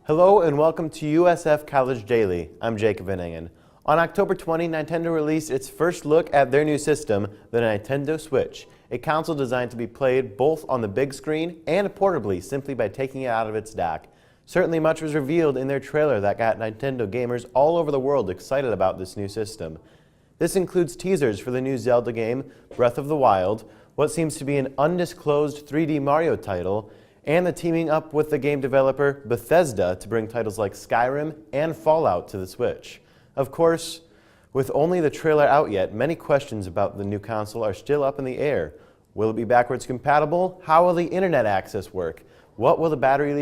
Hello and welcome to USF College Daily. I'm Jacob Van Engen. On October 20, Nintendo released its first look at their new system, the Nintendo Switch, a console designed to be played both on the big screen and portably simply by taking it out of its dock. Certainly much was revealed in their trailer that got Nintendo gamers all over the world excited about this new system. This includes teasers for the new Zelda game, Breath of the Wild, what seems to be an undisclosed 3D Mario title, and the teaming up with the game developer Bethesda to bring titles like Skyrim and Fallout to the Switch. Of course, with only the trailer out yet, many questions about the new console are still up in the air. Will it be backwards compatible? How will the internet access work? What will the battery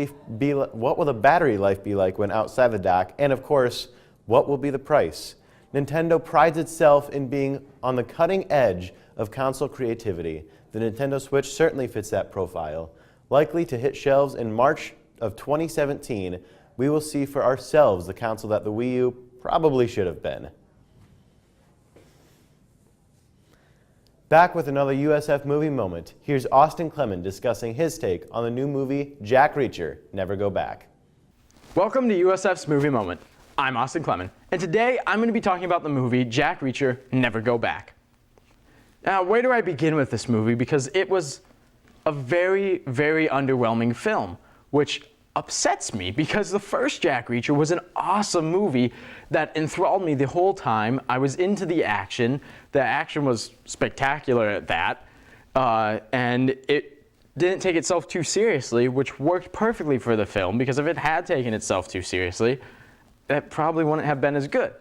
life be like when outside the dock? And of course, what will be the price? Nintendo prides itself in being on the cutting edge of console creativity. The Nintendo Switch certainly fits that profile. Likely to hit shelves in March of 2017, we will see for ourselves the console that the Wii U probably should have been. Back with another USF movie moment, here's Austin Clemen discussing his take on the new movie Jack Reacher, Never Go Back. Welcome to USF's Movie Moment. I'm Austin Clemen, and today I'm going to be talking about the movie Jack Reacher, Never Go Back. Now, where do I begin with this movie? Because it was a very, very underwhelming film, which upsets me because the first Jack Reacher was an awesome movie that enthralled me the whole time. I was into the action. The action was spectacular at that, and it didn't take itself too seriously, which worked perfectly for the film, because if it had taken itself too seriously, that probably wouldn't have been as good.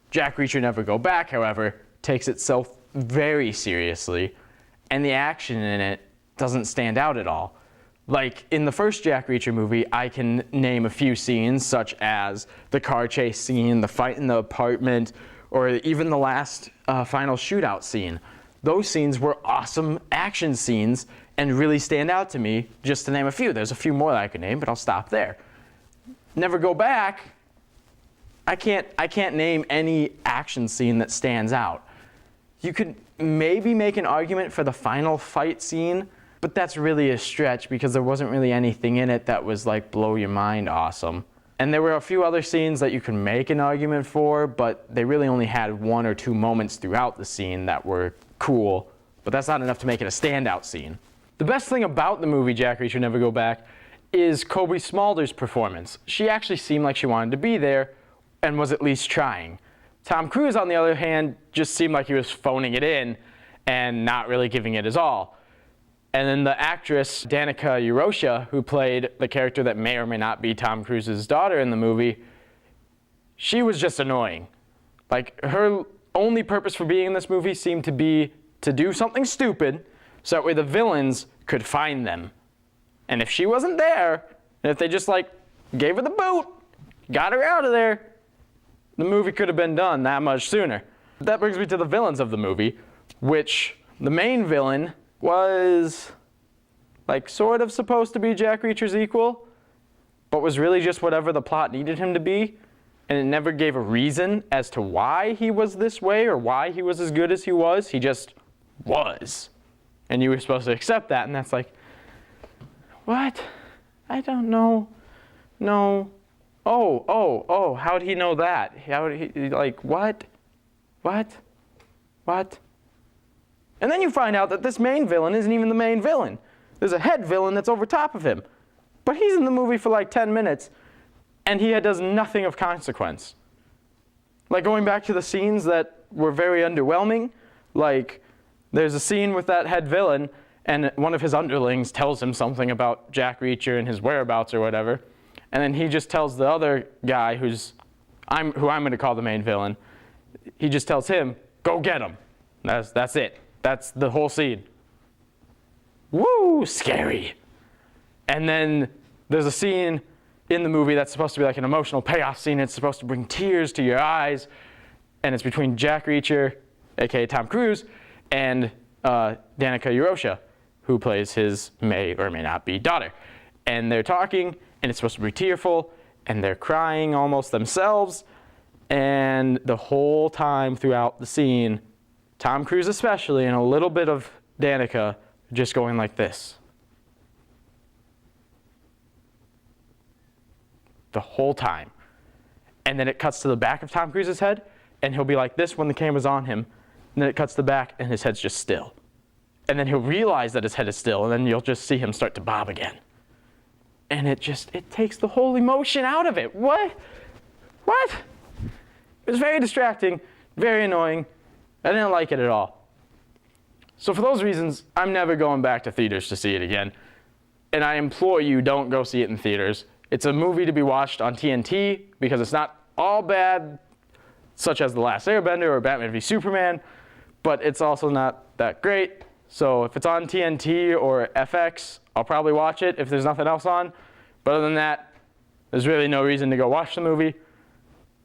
Jack Reacher Never Go Back, however, takes itself very seriously, and the action in it doesn't stand out at all. Like in the first Jack Reacher movie, I can name a few scenes, such as the car chase scene, the fight in the apartment, or even the last final shootout scene. Those scenes were awesome action scenes and really stand out to me, just to name a few. There's a few more that I could name, but I'll stop there. Never Go Back, I can't name any action scene that stands out. You could maybe make an argument for the final fight scene, but that's really a stretch because there wasn't really anything in it that was like blow your mind awesome. And there were a few other scenes that you can make an argument for, but they really only had one or two moments throughout the scene that were cool, but that's not enough to make it a standout scene. The best thing about the movie Jack Reacher Never Go Back is Cobie Smulders' performance. She actually seemed like she wanted to be there and was at least trying. Tom Cruise, on the other hand, just seemed like he was phoning it in and not really giving it his all. And then the actress, Danica Urosha, who played the character that may or may not be Tom Cruise's daughter in the movie, she was just annoying. Like, her only purpose for being in this movie seemed to be to do something stupid so that way the villains could find them. And if she wasn't there, and if they just like gave her the boot, got her out of there, the movie could have been done that much sooner. That brings me to the villains of the movie, which the main villain was like sort of supposed to be Jack Reacher's equal, but was really just whatever the plot needed him to be, and it never gave a reason as to why he was this way or why he was as good as he was. He just was. And you were supposed to accept that, and that's like, what? I don't know. No. Oh, how'd he know that? How'd he, like, what? And then you find out that this main villain isn't even the main villain. There's a head villain that's over top of him. But he's in the movie for like 10 minutes, and he does nothing of consequence. Like, going back to the scenes that were very underwhelming, like, there's a scene with that head villain, and one of his underlings tells him something about Jack Reacher and his whereabouts or whatever, and then he just tells the other guy who I'm going to call the main villain, he just tells him, go get him. That's it. That's the whole scene. Woo, scary. And then there's a scene in the movie that's supposed to be like an emotional payoff scene. It's supposed to bring tears to your eyes, and it's between Jack Reacher, aka Tom Cruise, and Danica Urosha, who plays his may or may not be daughter. And they're talking, and it's supposed to be tearful, and they're crying almost themselves, and the whole time throughout the scene, Tom Cruise especially, and a little bit of Danica, just going like this. the whole time. And then it cuts to the back of Tom Cruise's head, and he'll be like this when the camera's on him. And then it cuts to the back, and his head's just still. And then he'll realize that his head is still, and then you'll just see him start to bob again. And it takes the whole emotion out of it. What? It was very distracting, very annoying. I didn't like it at all. So for those reasons, I'm never going back to theaters to see it again. And I implore you, don't go see it in theaters. It's a movie to be watched on TNT because it's not all bad, such as The Last Airbender or Batman v Superman, but it's also not that great. So if it's on TNT or FX, I'll probably watch it if there's nothing else on. But other than that, there's really no reason to go watch the movie.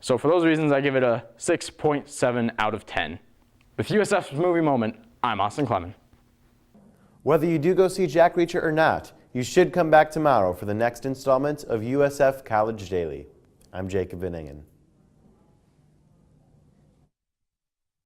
So for those reasons, I give it a 6.7 out of 10. With USF's Movie Moment, I'm Austin Clemen. Whether you do go see Jack Reacher or not, you should come back tomorrow for the next installment of USF College Daily. I'm Jacob Van Ingen.